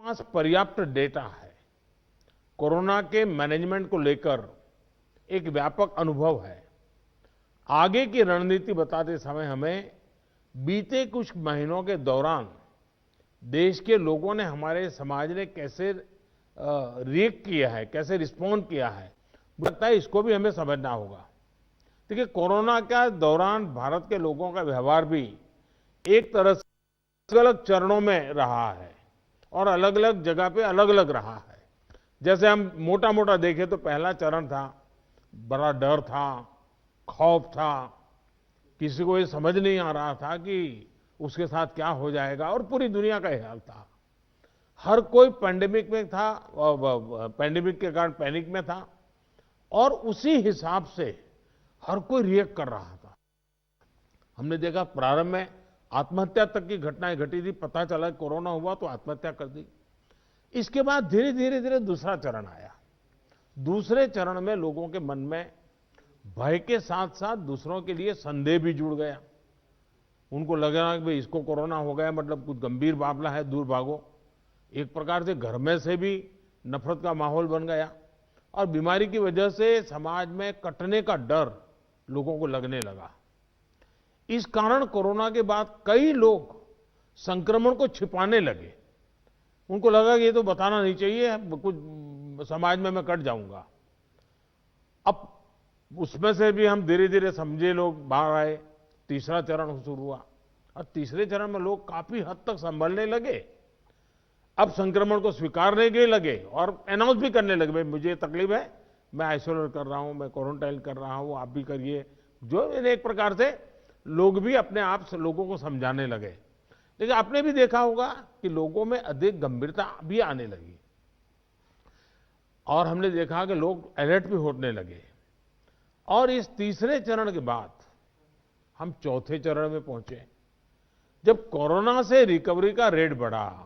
पास पर्याप्त डेटा है। कोरोना के मैनेजमेंट को लेकर एक व्यापक अनुभव है। आगे की रणनीति बताते समय हमें बीते कुछ महीनों के दौरान देश के लोगों ने, हमारे समाज ने कैसे रिएक्ट किया है, कैसे रिस्पॉन्ड किया है, मुझे लगता है इसको भी हमें समझना होगा। देखिए, कोरोना के दौरान भारत के लोगों का व्यवहार भी एक तरह से अलग अलग चरणों में रहा है और अलग अलग जगह पे अलग अलग रहा है। जैसे हम मोटा मोटा देखें तो पहला चरण था, बड़ा डर था, खौफ था, किसी को ये समझ नहीं आ रहा था कि उसके साथ क्या हो जाएगा, और पूरी दुनिया का ये हाल था। हर कोई पैंडेमिक में था, पैंडेमिक के कारण पैनिक में था, और उसी हिसाब से हर कोई रिएक्ट कर रहा था। हमने देखा प्रारंभ में आत्महत्या तक की घटनाएं घटी थी, पता चला कोरोना हुआ तो आत्महत्या कर दी। इसके बाद धीरे धीरे धीरे दूसरा चरण आया। दूसरे चरण में लोगों के मन में भय के साथ साथ दूसरों के लिए संदेह भी जुड़ गया। उनको लगा कि भाई इसको कोरोना हो गया, मतलब कुछ गंभीर मामला है, दूर भागो। एक प्रकार से घर में से भी नफरत का माहौल बन गया, और बीमारी की वजह से समाज में कटने का डर लोगों को लगने लगा। इस कारण कोरोना के बाद कई लोग संक्रमण को छिपाने लगे। उनको लगा कि ये तो बताना नहीं चाहिए, कुछ समाज में मैं कट जाऊंगा। अब उसमें से भी हम धीरे धीरे समझे लोग बाहर आए। तीसरा चरण शुरू हुआ, और तीसरे चरण में लोग काफी हद तक संभलने लगे। अब संक्रमण को स्वीकारने के लगे और अनाउंस भी करने लगे, भाई मुझे तकलीफ है, मैं आइसोलेट कर रहा हूं, मैं क्वारंटाइन कर रहा हूं, आप भी करिए। जो एक प्रकार से लोग भी अपने आप से लोगों को समझाने लगे। लेकिन आपने भी देखा होगा कि लोगों में अधिक गंभीरता भी आने लगी, और हमने देखा कि लोग अलर्ट भी होने लगे। और इस तीसरे चरण के बाद हम चौथे चरण में पहुंचे। जब कोरोना से रिकवरी का रेट बढ़ा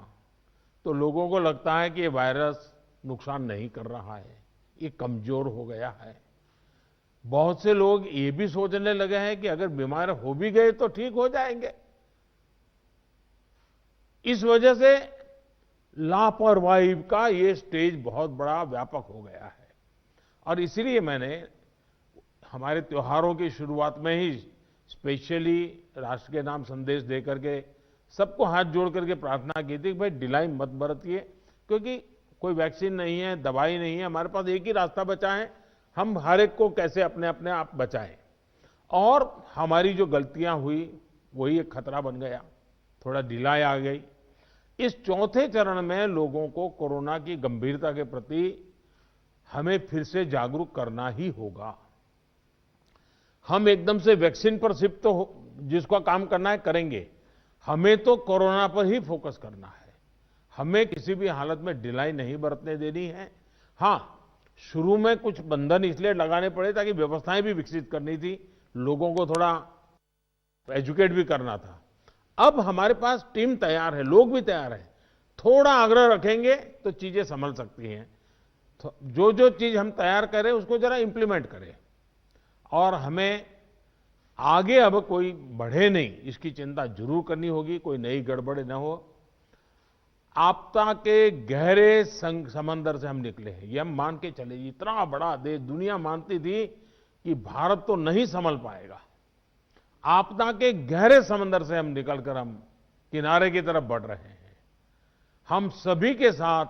तो लोगों को लगता है कि ये वायरस नुकसान नहीं कर रहा है, ये कमजोर हो गया है। बहुत से लोग ये भी सोचने लगे हैं कि अगर बीमार हो भी गए तो ठीक हो जाएंगे। इस वजह से लापरवाही का ये स्टेज बहुत बड़ा व्यापक हो गया है। और इसीलिए मैंने हमारे त्योहारों की शुरुआत में ही स्पेशली राष्ट्र के नाम संदेश दे करके सबको हाथ जोड़ करके प्रार्थना की थी कि भाई ढिलाई मत बरतिए, क्योंकि कोई वैक्सीन नहीं है, दवाई नहीं है, हमारे पास एक ही रास्ता बचा है, हम हर एक को कैसे अपने अपने आप बचाएं। और हमारी जो गलतियां हुई वही एक खतरा बन गया, थोड़ा ढिलाई आ गई। इस चौथे चरण में लोगों को कोरोना की गंभीरता के प्रति हमें फिर से जागरूक करना ही होगा। हम एकदम से वैक्सीन पर शिफ्ट तो जिसका काम करना है करेंगे, हमें तो कोरोना पर ही फोकस करना है। हमें किसी भी हालत में ढिलाई नहीं बरतने देनी है। हां, शुरू में कुछ बंधन इसलिए लगाने पड़े ताकि व्यवस्थाएं भी विकसित करनी थी, लोगों को थोड़ा एजुकेट भी करना था। अब हमारे पास टीम तैयार है, लोग भी तैयार हैं। थोड़ा आग्रह रखेंगे तो चीजें संभल सकती हैं। तो जो जो चीज हम तैयार करें उसको जरा इंप्लीमेंट करें, और हमें आगे अब कोई बढ़े नहीं इसकी चिंता जरूर करनी होगी, कोई नई गड़बड़ न हो। आपदा के गहरे समंदर से हम निकले हैं, ये हम मान के चले। इतना बड़ा देश, दुनिया मानती थी कि भारत तो नहीं संभल पाएगा। आपदा के गहरे समंदर से हम निकलकर हम किनारे की तरफ बढ़ रहे हैं। हम सभी के साथ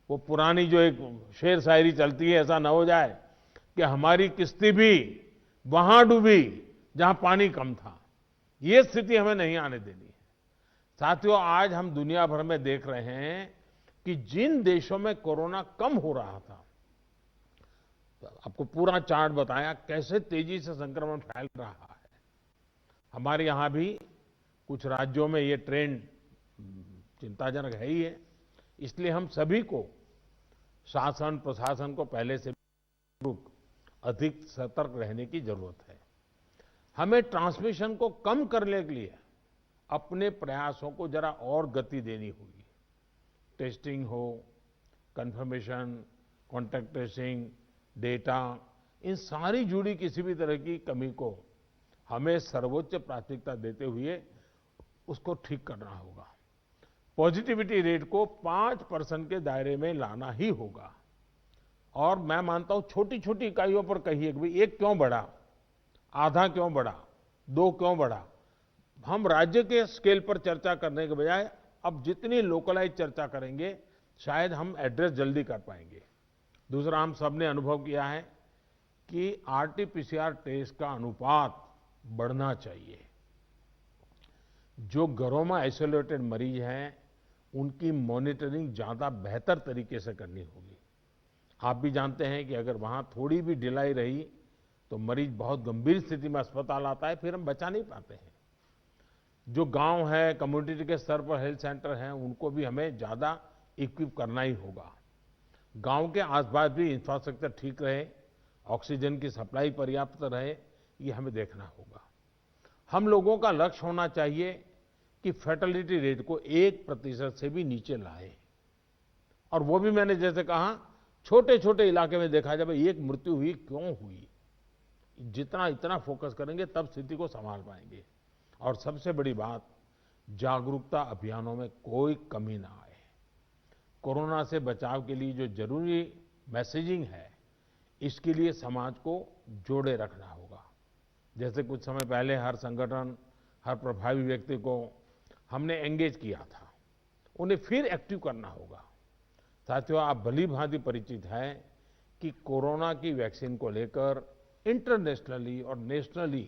वो पुरानी जो एक शेर शायरी चलती है, ऐसा ना हो जाए कि हमारी किश्ती भी वहां डूबी जहां पानी कम था। ये स्थिति हमें नहीं आने देनी है। साथियों, आज हम दुनिया भर में देख रहे हैं कि जिन देशों में कोरोना कम हो रहा था, आपको पूरा चार्ट बताया कैसे तेजी से संक्रमण फैल रहा है। हमारे यहां भी कुछ राज्यों में ये ट्रेंड चिंताजनक है ही है। इसलिए हम सभी को, शासन प्रशासन को पहले से अधिक सतर्क रहने की जरूरत है। हमें ट्रांसमिशन को कम करने के लिए अपने प्रयासों को जरा और गति देनी होगी। टेस्टिंग हो, कंफर्मेशन, कॉन्टैक्ट ट्रेसिंग, डेटा, इन सारी जुड़ी किसी भी तरह की कमी को हमें सर्वोच्च प्राथमिकता देते हुए उसको ठीक करना होगा। पॉजिटिविटी रेट को 5% के दायरे में लाना ही होगा। और मैं मानता हूं छोटी छोटी इकाइयों पर कहिए कि भाई एक क्यों बढ़ा, आधा क्यों बढ़ा, दो क्यों बढ़ा। हम राज्य के स्केल पर चर्चा करने के बजाय अब जितनी लोकलाइज चर्चा करेंगे शायद हम एड्रेस जल्दी कर पाएंगे। दूसरा, हम सबने अनुभव किया है कि आरटीपीसीआर टेस्ट का अनुपात बढ़ना चाहिए। जो घरों में आइसोलेटेड मरीज हैं उनकी मॉनिटरिंग ज्यादा बेहतर तरीके से करनी होगी। आप भी जानते हैं कि अगर वहां थोड़ी भी ढिलाई रही तो मरीज बहुत गंभीर स्थिति में अस्पताल आता है, फिर हम बचा नहीं पाते हैं। जो गांव है, कम्युनिटी के स्तर पर हेल्थ सेंटर हैं, उनको भी हमें ज्यादा इक्विप करना ही होगा। गांव के आसपास भी इंफ्रास्ट्रक्चर ठीक रहे, ऑक्सीजन की सप्लाई पर्याप्त रहे, ये हमें देखना होगा। हम लोगों का लक्ष्य होना चाहिए कि फैटेलिटी रेट को 1% से भी नीचे लाए। और वो भी मैंने जैसे कहा, छोटे छोटे इलाके में देखा जाए एक मृत्यु हुई क्यों हुई, जितना इतना फोकस करेंगे तब स्थिति को संभाल पाएंगे। और सबसे बड़ी बात, जागरूकता अभियानों में कोई कमी ना आए। कोरोना से बचाव के लिए जो जरूरी मैसेजिंग है, इसके लिए समाज को जोड़े रखना होगा। जैसे कुछ समय पहले हर संगठन, हर प्रभावी व्यक्ति को हमने एंगेज किया था, उन्हें फिर एक्टिव करना होगा। साथियों, आप भली भांति परिचित हैं कि कोरोना की वैक्सीन को लेकर इंटरनेशनली और नेशनली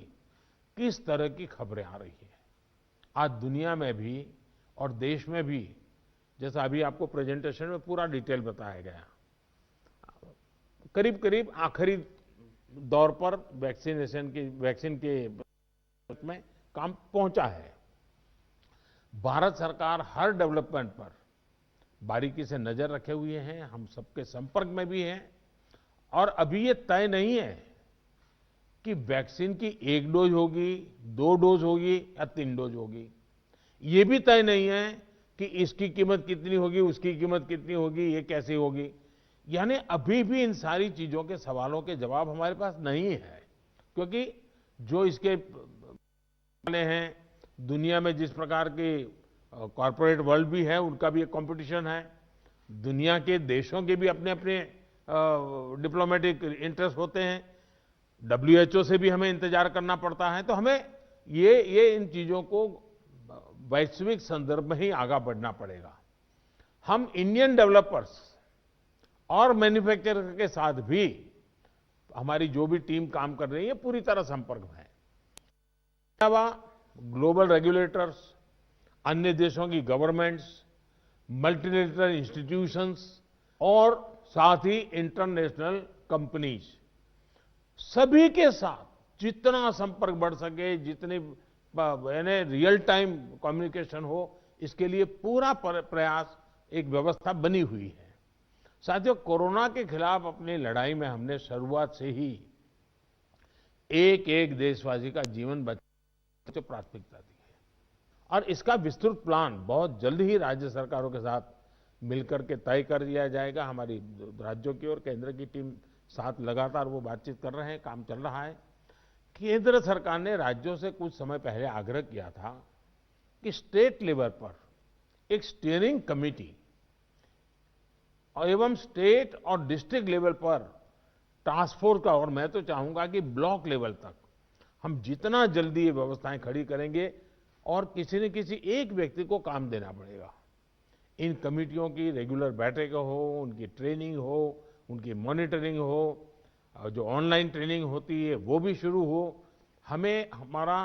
किस तरह की खबरें आ रही हैं। आज दुनिया में भी और देश में भी, जैसा अभी आपको प्रेजेंटेशन में पूरा डिटेल बताया गया, करीब करीब आखिरी दौर पर वैक्सीन के में काम पहुंचा है। भारत सरकार हर डेवलपमेंट पर बारीकी से नजर रखे हुए हैं, हम सबके संपर्क में भी हैं। और अभी ये तय नहीं है कि वैक्सीन की 1 डोज होगी, 2 डोज होगी या 3 डोज होगी। ये भी तय नहीं है कि इसकी कीमत कितनी होगी, उसकी कीमत कितनी होगी, ये कैसे होगी। यानी अभी भी इन सारी चीजों के सवालों के जवाब हमारे पास नहीं है, क्योंकि जो इसके वाले हैं, दुनिया में जिस प्रकार के कॉरपोरेट वर्ल्ड भी है, उनका भी एक कंपटीशन है। दुनिया के देशों के भी अपने अपने डिप्लोमेटिक इंटरेस्ट होते हैं। WHO से भी हमें इंतजार करना पड़ता है। तो हमें ये इन चीजों को वैश्विक संदर्भ में ही आगे बढ़ना पड़ेगा। हम इंडियन डेवलपर्स और मैन्युफैक्चरर के साथ भी हमारी जो भी टीम काम कर रही है पूरी तरह संपर्क में है। अलावा ग्लोबल रेगुलेटर्स, अन्य देशों की गवर्नमेंट्स, मल्टीनेशनल इंस्टीट्यूशंस और साथ ही इंटरनेशनल कंपनीज, सभी के साथ जितना संपर्क बढ़ सके, जितने यानी रियल टाइम कम्युनिकेशन हो, इसके लिए पूरा प्रयास, एक व्यवस्था बनी हुई है। साथियों, कोरोना के खिलाफ अपनी लड़ाई में हमने शुरुआत से ही एक एक देशवासी का जीवन बचाने को प्राथमिकता दी है। और इसका विस्तृत प्लान बहुत जल्द ही राज्य सरकारों के साथ मिलकर के तय कर दिया जाएगा। हमारी राज्यों की और केंद्र की टीम साथ लगातार वो बातचीत कर रहे हैं, काम चल रहा है। केंद्र सरकार ने राज्यों से कुछ समय पहले आग्रह किया था कि स्टेट लेवल पर एक स्टीयरिंग कमेटी एवं स्टेट और डिस्ट्रिक्ट लेवल पर टास्क फोर्स का, और मैं तो चाहूंगा कि ब्लॉक लेवल तक हम जितना जल्दी ये व्यवस्थाएं खड़ी करेंगे, और किसी न किसी एक व्यक्ति को काम देना पड़ेगा। इन कमेटियों की रेगुलर बैठकें हो, उनकी ट्रेनिंग हो, उनकी मॉनिटरिंग हो, जो ऑनलाइन ट्रेनिंग होती है वो भी शुरू हो। हमें हमारा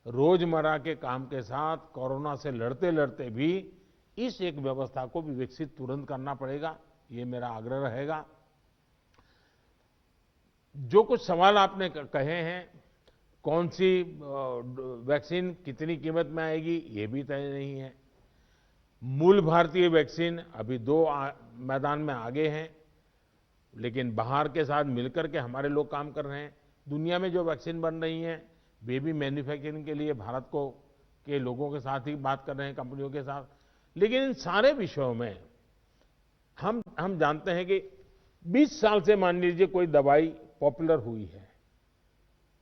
रोजमर्रा के काम के साथ कोरोना से लड़ते लड़ते भी इस एक व्यवस्था को भी विकसित तुरंत करना पड़ेगा, ये मेरा आग्रह रहेगा। जो कुछ सवाल आपने कहे हैं, कौन सी वैक्सीन कितनी कीमत में आएगी, ये भी तय नहीं है। मूल भारतीय वैक्सीन अभी 2 मैदान में आगे हैं, लेकिन बाहर के साथ मिलकर के हमारे लोग काम कर रहे हैं। दुनिया में जो वैक्सीन बन रही हैं, वे भी मैन्युफैक्चरिंग के लिए भारत को के लोगों के साथ ही बात कर रहे हैं, कंपनियों के साथ। लेकिन इन सारे विषयों में हम जानते हैं कि 20 साल से मान लीजिए कोई दवाई पॉपुलर हुई है,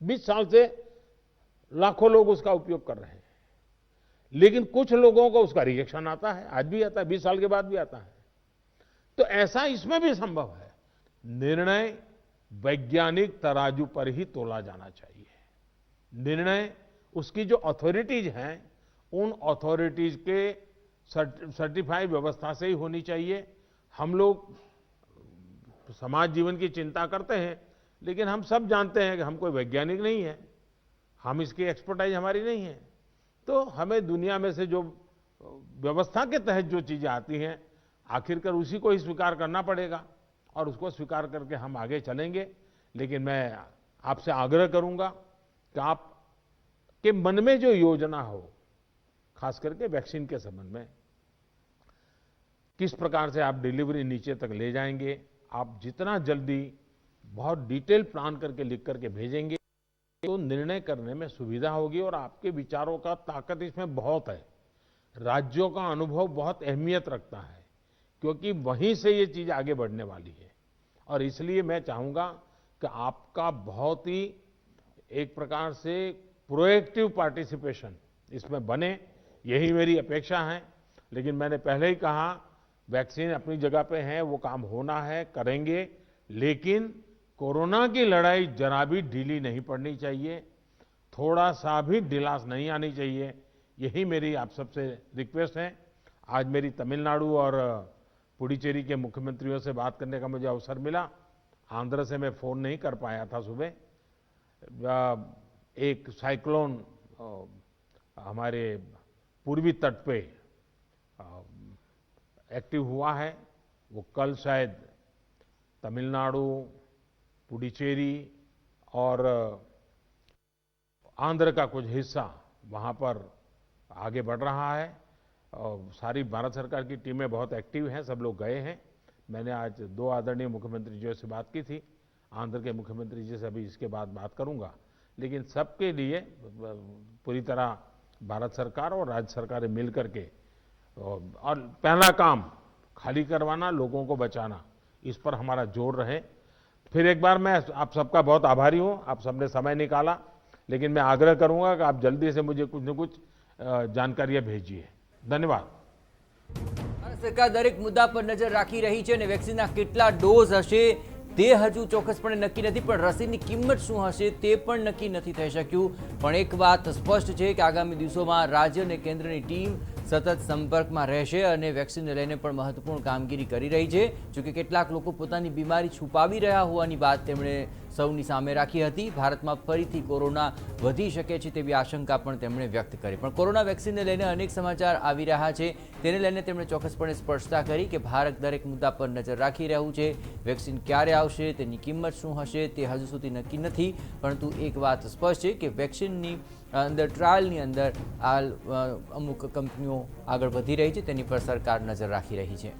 20 साल से लाखों लोग उसका उपयोग कर रहे हैं, लेकिन कुछ लोगों को उसका रिएक्शन आता है, आज भी आता है, 20 साल के बाद भी आता है। तो ऐसा इसमें भी संभव है। निर्णय वैज्ञानिक तराजू पर ही तोला जाना चाहिए। निर्णय उसकी जो अथॉरिटीज हैं, उन अथॉरिटीज के सर्टिफाइड व्यवस्था से ही होनी चाहिए। हम लोग समाज जीवन की चिंता करते हैं, लेकिन हम सब जानते हैं कि हम कोई वैज्ञानिक नहीं है, हम इसकी एक्सपर्टाइज हमारी नहीं है। तो हमें दुनिया में से जो व्यवस्था के तहत जो चीजें आती हैं, आखिरकार उसी को ही स्वीकार करना पड़ेगा और उसको स्वीकार करके हम आगे चलेंगे। लेकिन मैं आपसे आग्रह करूंगा कि आप के मन में जो योजना हो, खास करके वैक्सीन के संबंध में, किस प्रकार से आप डिलीवरी नीचे तक ले जाएंगे, आप जितना जल्दी बहुत डिटेल प्लान करके लिख करके भेजेंगे तो निर्णय करने में सुविधा होगी। और आपके विचारों का ताकत इसमें बहुत है। राज्यों का अनुभव बहुत अहमियत रखता है, क्योंकि वहीं से ये चीज आगे बढ़ने वाली है। और इसलिए मैं चाहूंगा कि आपका बहुत ही एक प्रकार से प्रोएक्टिव पार्टिसिपेशन इसमें बने, यही मेरी अपेक्षा है। लेकिन मैंने पहले ही कहा, वैक्सीन अपनी जगह पे है, वो काम होना है, करेंगे। लेकिन कोरोना की लड़ाई जरा भी ढीली नहीं पड़नी चाहिए, थोड़ा सा भी ढिलास नहीं आनी चाहिए। यही मेरी आप सबसे रिक्वेस्ट है। आज मेरी तमिलनाडु और पुडुचेरी के मुख्यमंत्रियों से बात करने का मुझे अवसर मिला। आंध्र से मैं फोन नहीं कर पाया था सुबह। एक साइक्लोन हमारे पूर्वी तट पे एक्टिव हुआ है। वो कल शायद तमिलनाडु, पुडुचेरी और आंध्र का कुछ हिस्सा वहाँ पर आगे बढ़ रहा है। और सारी भारत सरकार की टीमें बहुत एक्टिव हैं, सब लोग गए हैं। मैंने आज 2 आदरणीय मुख्यमंत्री जी से बात की थी, आंध्र के मुख्यमंत्री जी से अभी इसके बाद बात करूंगा। लेकिन सबके लिए पूरी तरह भारत सरकार और राज्य सरकारें मिल करके, और पहला काम खाली करवाना, लोगों को बचाना, इस पर हमारा जोर रहे। फिर एक बार मैं आप सबका बहुत आभारी हूं, आप सबने समय निकाला। लेकिन मैं आग्रह करूंगा कि आप जल्दी से मुझे कुछ न कुछ जानकारियां भेजिए। धन्यवाद। सरकार दरेक मुद्दा पर नजर राखी रही है। वेक्सीनના કેટલા ડોઝ હશે તે હજુ ચોક્કસપણે નક્કી નથી, પણ રસીની કિંમત શું હશે તે પણ નક્કી નથી થઈ શક્યું। પણ એક વાત સ્પષ્ટ છે કે આગામી દિવસોમાં રાજ્ય અને કેન્દ્રની ટીમ સતત સંપર્કમાં રહેશે અને વેક્સિનને લઈને પણ મહત્વપૂર્ણ કામગીરી કરી રહી છે। જોકે કેટલાક લોકો પોતાની બીમારી છુપાવી રહ્યા હોવાની વાત તેમણે સૌની સામે રાખી હતી। ભારતમાં ફરીથી કોરોના વધી શકે છે તેવી આશંકા પણ તેમણે વ્યક્ત કરી। પણ કોરોના વેક્સિનને લઈને અનેક સમાચાર આવી રહ્યા છે, તેને લઈને તેમણે ચોક્કસપણે સ્પષ્ટતા કરી કે ભારત દરેક મુદ્દા પર નજર રાખી રહ્યું છે। વેક્સિન ક્યારે આવશે, તેની કિંમત શું હશે તે હજુ સુધી નક્કી નથી, પરંતુ એક વાત સ્પષ્ટ છે કે વેક્સિનની અંદર ટ્રાયલની અંદર આ અમુક કંપનીઓ આગળ વધી રહી છે, તેની પર સરકાર નજર રાખી રહી છે।